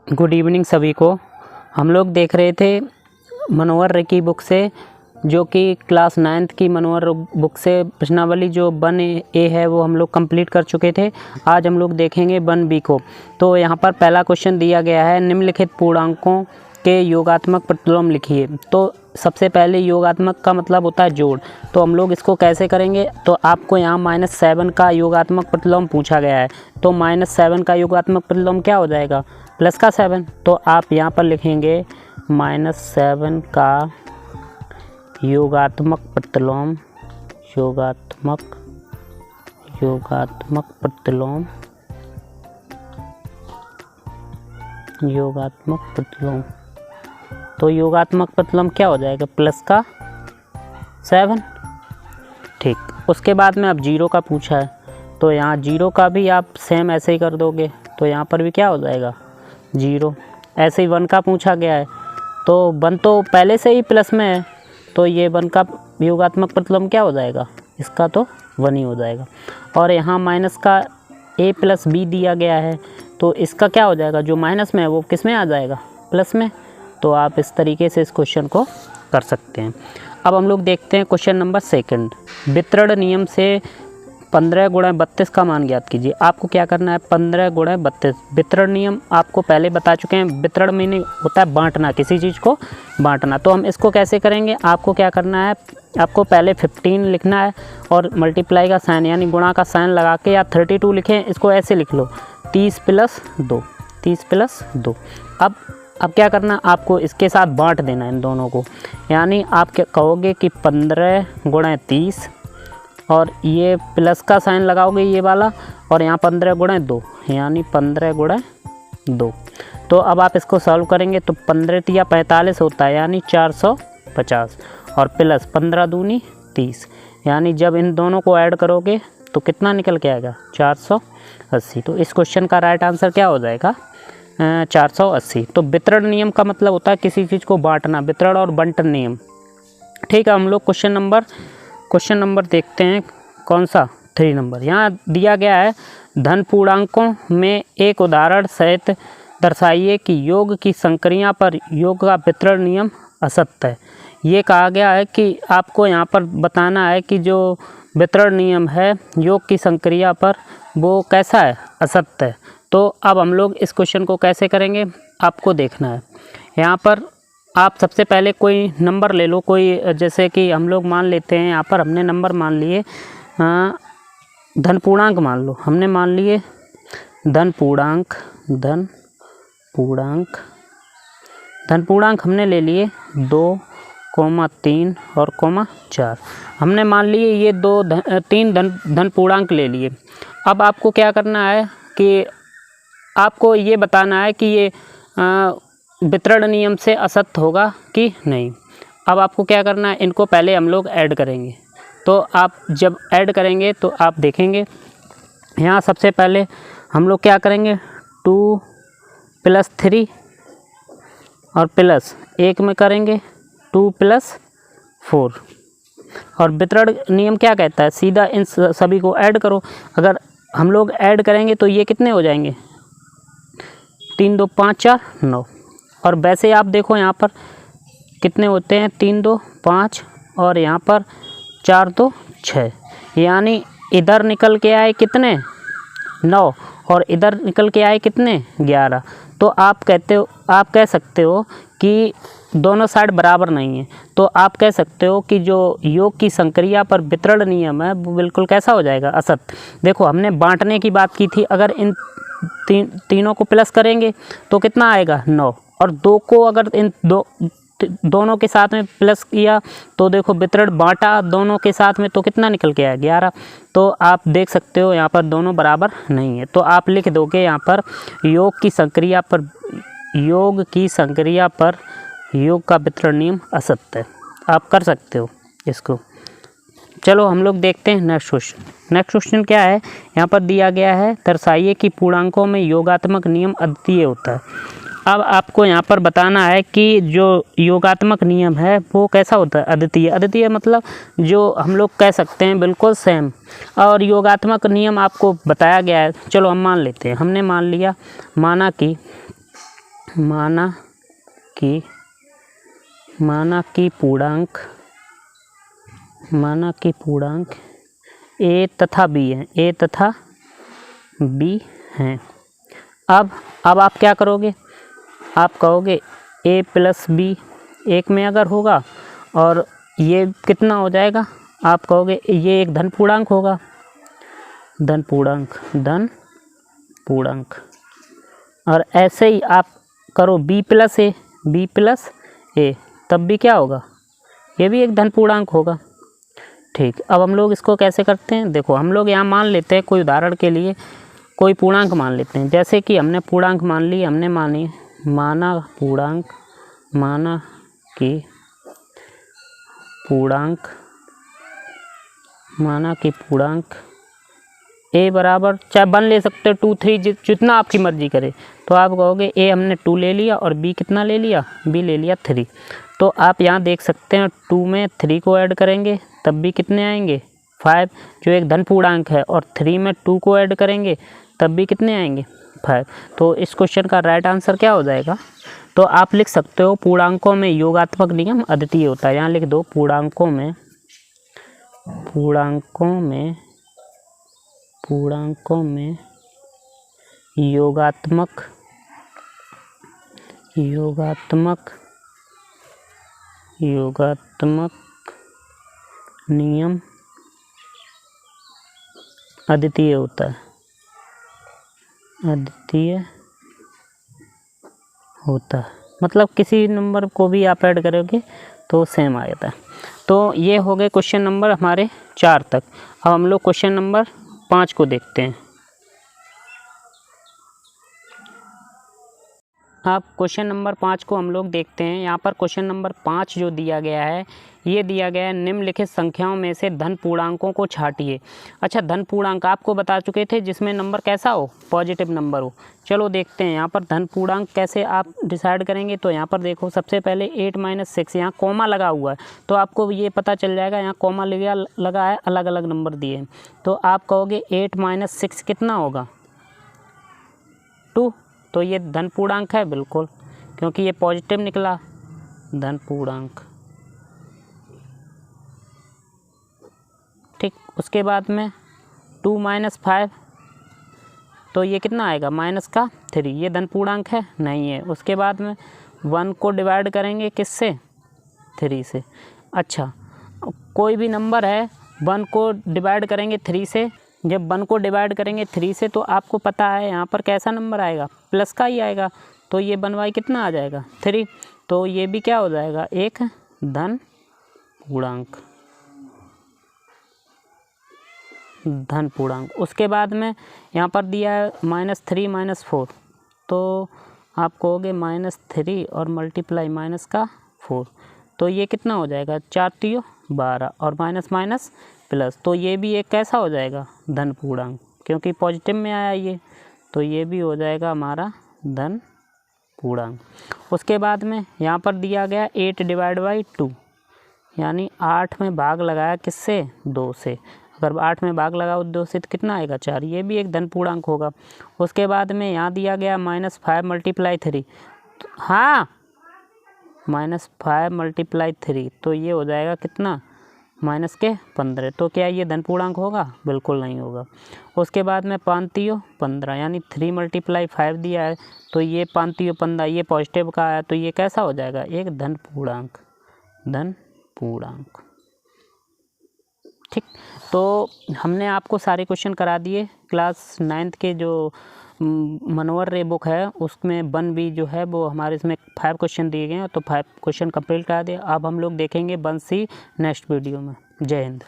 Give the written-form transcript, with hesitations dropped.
Good evening सभी को। हम लोग देख रहे थे मनोहर रे की बुक से, जो कि क्लास 9th की मनोहर बुक से प्रश्नावली जो 1A है वो हम लोग कंप्लीट कर चुके थे। आज हम लोग देखेंगे 1B को। तो यहाँ पर पहला क्वेश्चन दिया गया है, निम्नलिखित पूर्णांकों के योगात्मक प्रतिलोम लिखिए। तो सबसे पहले योगात्मक का मतलब होता है जोड़। तो हम लोग इसको कैसे करेंगे, तो आपको यहाँ -7 का योगात्मक प्रतिलोम पूछा गया है। तो -7 का योगात्मक प्रतिलोम क्या हो जाएगा, प्लस का 7। तो आप यहाँ पर लिखेंगे -7 का योगात्मक प्रतिलोम, योगात्मक प्रतिलोम, योगात्मक प्रतिलोम। तो योगात्मक प्रतिलोम क्या हो जाएगा, प्लस का 7। ठीक, उसके बाद में अब 0 का पूछा है, तो यहाँ 0 का भी आप सेम ऐसे ही कर दोगे। तो यहाँ पर भी क्या हो जाएगा, 0। ऐसे ही 1 का पूछा गया है, तो 1 तो पहले से ही प्लस में है, तो ये 1 का योगात्मक प्रतिलोम क्या हो जाएगा, इसका तो 1 ही हो जाएगा। और यहाँ माइनस का a + b दिया गया है, तो इसका क्या हो जाएगा, जो माइनस में है वो किस में आ जाएगा, प्लस में। तो आप इस तरीके से इस क्वेश्चन को कर सकते हैं। अब हम लोग देखते हैं क्वेश्चन नंबर 2। वितरण नियम से 15 × 32 का मान ज्ञात कीजिए। आपको क्या करना है, 15 × 32। वितरण नियम आपको पहले बता चुके हैं। वितरण मीनिंग होता है बांटना, किसी चीज़ को बांटना। तो हम इसको कैसे करेंगे, आपको क्या करना है, आपको पहले 15 लिखना है और मल्टीप्लाई का साइन यानी गुणा का साइन लगा के, या 32 लिखें, इसको ऐसे लिख लो 30 + 2, 30 + 2। अब क्या करना, आपको इसके साथ बांट देना है इन दोनों को। यानी आप क्या कहोगे कि 15 × 30, और ये प्लस का साइन लगाओगे ये वाला, और यहाँ 15 × 2 यानी 15 × 2। तो अब आप इसको सॉल्व करेंगे तो 15 × 45 होता है, यानी 450, और प्लस 15 दूनी 30, यानी जब इन दोनों को ऐड करोगे तो कितना निकल के आएगा, 480। तो इस क्वेश्चन का राइट आंसर क्या हो जाएगा, 480। तो वितरण नियम का मतलब होता है किसी चीज़ को बांटना, वितरण और बंटन नियम। ठीक है, हम लोग क्वेश्चन नंबर देखते हैं, कौन सा, 3 नंबर। यहाँ दिया गया है, धन पूर्णांकों में एक उदाहरण सहित दर्शाइए कि योग की संक्रिया पर योग का वितरण नियम असत्य है। ये कहा गया है कि आपको यहाँ पर बताना है कि जो वितरण नियम है योग की संक्रिया पर, वो कैसा है, असत्य है। तो अब हम लोग इस क्वेश्चन को कैसे करेंगे, आपको देखना है। यहाँ पर आप सबसे पहले कोई नंबर ले लो, कोई, जैसे कि हम लोग मान लेते हैं, यहाँ पर हमने नंबर मान लिए धन पूर्णांक मान लो, हमने मान लिए धन पूर्णांक हमने ले लिए 2, 3 और 4। हमने मान लिए ये 3 धन पूर्णांक ले लिए। अब आपको क्या करना है कि आपको ये बताना है कि ये वितरण नियम से असत्य होगा कि नहीं। अब आपको क्या करना है, इनको पहले हम लोग ऐड करेंगे। तो आप जब ऐड करेंगे तो आप देखेंगे, यहाँ सबसे पहले हम लोग क्या करेंगे, 2 + 3 और प्लस 1 में करेंगे 2 + 4। और वितरण नियम क्या कहता है, सीधा इन सभी को ऐड करो। अगर हम लोग ऐड करेंगे तो ये कितने हो जाएंगे, 3 2 5 4 9। और वैसे आप देखो यहाँ पर कितने होते हैं, 3 2 5 और यहाँ पर 4 2 6, यानी इधर निकल के आए कितने, 9, और इधर निकल के आए कितने, 11। तो आप कह सकते हो कि दोनों साइड बराबर नहीं है। तो आप कह सकते हो कि जो योग की संक्रिया पर वितरण नियम है वो बिल्कुल कैसा हो जाएगा, असत्य। देखो, हमने बांटने की बात की थी, अगर इन तीनों को प्लस करेंगे तो कितना आएगा, 9, और 2 को अगर इन दोनों के साथ में प्लस किया तो देखो वितरण बांटा दोनों के साथ में, तो कितना निकल के आया, 11। तो आप देख सकते हो यहाँ पर दोनों बराबर नहीं है। तो आप लिख दोगे यहाँ पर योग की संक्रिया पर योग का वितरण नियम असत्य है। आप कर सकते हो इसको। चलो हम लोग देखते हैं नेक्स्ट क्वेश्चन क्या है। यहाँ पर दिया गया है, दर्शाइए कि पूर्णांकों में योगात्मक नियम अद्वितीय होता है। अब आपको यहाँ पर बताना है कि जो योगात्मक नियम है वो कैसा होता है, अद्वितीय। अद्वितीय मतलब जो हम लोग कह सकते हैं बिल्कुल सेम, और योगात्मक नियम आपको बताया गया है। चलो हम मान लेते हैं, हमने माना कि माना कि पूर्णांक a तथा b हैं। अब आप क्या करोगे, आप कहोगे a प्लस b एक में अगर होगा और ये कितना हो जाएगा, आप कहोगे ये एक धन पूर्णांक होगा, धन पूर्णांक। और ऐसे ही आप करो b प्लस a, तब भी क्या होगा, ये भी एक धन पूर्णांक होगा। ठीक, अब हम लोग इसको कैसे करते हैं, देखो हम लोग यहाँ मान लेते हैं, कोई उदाहरण के लिए कोई पूर्णांक मान लेते हैं। जैसे कि हमने पूर्णांक मान ली, हमने माना कि पूर्णांक a बराबर, चाहे 1 ले सकते हो, 2, 3, जितना आपकी मर्जी करे। तो आप कहोगे a हमने 2 ले लिया और b कितना ले लिया, b ले लिया 3। तो आप यहाँ देख सकते हैं 2 में 3 को ऐड करेंगे तब भी कितने आएंगे, 5, जो एक धन पूर्णांक है, और 3 में 2 को ऐड करेंगे तब भी कितने आएंगे, 5। तो इस क्वेश्चन का राइट आंसर क्या हो जाएगा। तो आप लिख सकते हो पूर्णांकों में योगात्मक नियम अद्वितीय होता है। यहाँ लिख दो पूर्णांकों में योगात्मक नियम अद्वितीय होता है, मतलब किसी नंबर को भी आप ऐड करोगे तो सेम आ जाता है। तो ये हो गए क्वेश्चन नंबर हमारे 4 तक। अब हम लोग क्वेश्चन नंबर 5 को देखते हैं। अब क्वेश्चन नंबर 5 को हम लोग देखते हैं। यहाँ पर क्वेश्चन नंबर 5 जो दिया गया है, ये दिया गया है निम्नलिखित संख्याओं में से धन पूर्णांकों को छांटिए। अच्छा, धन पूर्णांक आपको बता चुके थे, जिसमें नंबर कैसा हो, पॉजिटिव नंबर हो। चलो देखते हैं यहाँ पर धन पूर्णांक कैसे आप डिसाइड करेंगे। तो यहाँ पर देखो, सबसे पहले 8 - 6, यहाँ कॉमा लगा हुआ है, तो आपको ये पता चल जाएगा यहाँ कॉमा लगा है, अलग अलग नंबर दिए हैं। तो आप कहोगे 8 - 6 कितना होगा, 2। तो ये धन पूर्णांक है बिल्कुल, क्योंकि ये पॉजिटिव निकला, धन पूर्णांक। ठीक, उसके बाद में 2 - 5, तो ये कितना आएगा, -3, ये धन पूर्णांक है, नहीं है। उसके बाद में 1 को डिवाइड करेंगे किससे, 3 से। अच्छा, कोई भी नंबर है, 1 को डिवाइड करेंगे 3 से। जब 1 को डिवाइड करेंगे 3 से, तो आपको पता है यहाँ पर कैसा नंबर आएगा, प्लस का ही आएगा। तो ये 1y कितना आ जाएगा, 3। तो ये भी क्या हो जाएगा, एक धन पूर्णांक, उसके बाद में यहाँ पर दिया है -3 - 4, तो आप कहोगे -3 और मल्टीप्लाई -4, तो ये कितना हो जाएगा, 4 × 3 = 12, और माइनस प्लस, तो ये भी एक कैसा हो जाएगा, धन पूर्णांक, क्योंकि पॉजिटिव में आया ये, तो ये भी हो जाएगा हमारा धन पूर्णांक। उसके बाद में यहाँ पर दिया गया 8/2, यानी 8 में भाग लगाया किससे, 2 से। अगर 8 में भाग लगाओ 2 से तो कितना आएगा, 4, ये भी एक धन पूर्णांक होगा। उसके बाद में यहाँ दिया गया -5 × 3, हाँ, -5 × 3, तो ये हो जाएगा कितना, -15। तो क्या ये धन पूर्णांक होगा, बिल्कुल नहीं होगा। उसके बाद में 5 × 15, यानी 3 × 5 दिया है, तो ये 5 × 15, ये पॉजिटिव का है, तो ये कैसा हो जाएगा, एक धन पूर्णांक, ठीक। तो हमने आपको सारे क्वेश्चन करा दिए। क्लास 9th के जो मनोहर रे बुक है, उसमें 1B जो है वो हमारे इसमें 5 क्वेश्चन दिए गए हैं, तो 5 क्वेश्चन कंप्लीट करा दिए। अब हम लोग देखेंगे 1C नेक्स्ट वीडियो में। जय हिंद।